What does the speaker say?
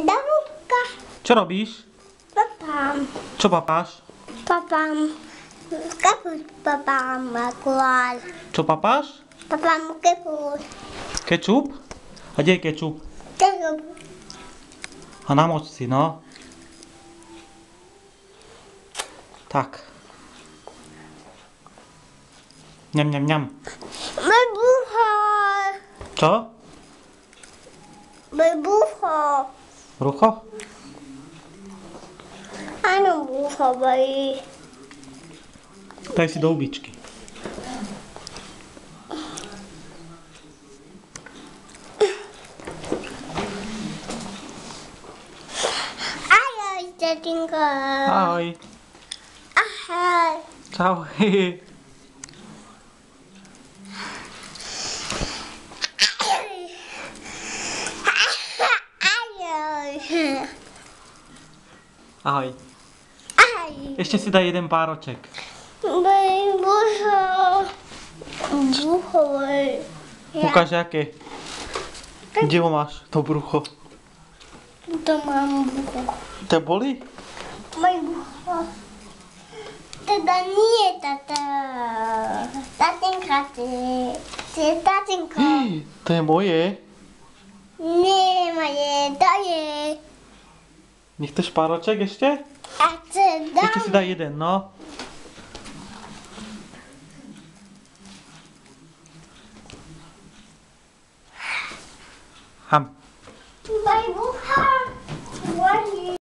Babka. Čo robíš? Papám. Čo papáš? Papám. Kaput papám akurát. Čo papáš? Papám kaput. Kečup? A kde je kečup? Kaput. A namoč si, no. Tak. Ňam, ňam, ňam. Bebucho. Čo? Bebucho. Brucho? Áno, bucho bolí. Daj si do hubičky. Ahoj, tatinko. Ahoj. Ahoj. Čau. Ahoj. Ahoj. Ahoj. Ešte si daj jeden pároček. Bebucho. Bucho bolí. Ukáž aké. Kde ho máš, to brucho? To mám bucho. To boli? Moje bucho. Teda nie, tata. Tatinka, ty je tatinko. To je moje. Nie, moje, to je. Nechceš pároček ešte? A co Ešte si dám? daj jeden, no. Ham. Moje bucha. Bolí.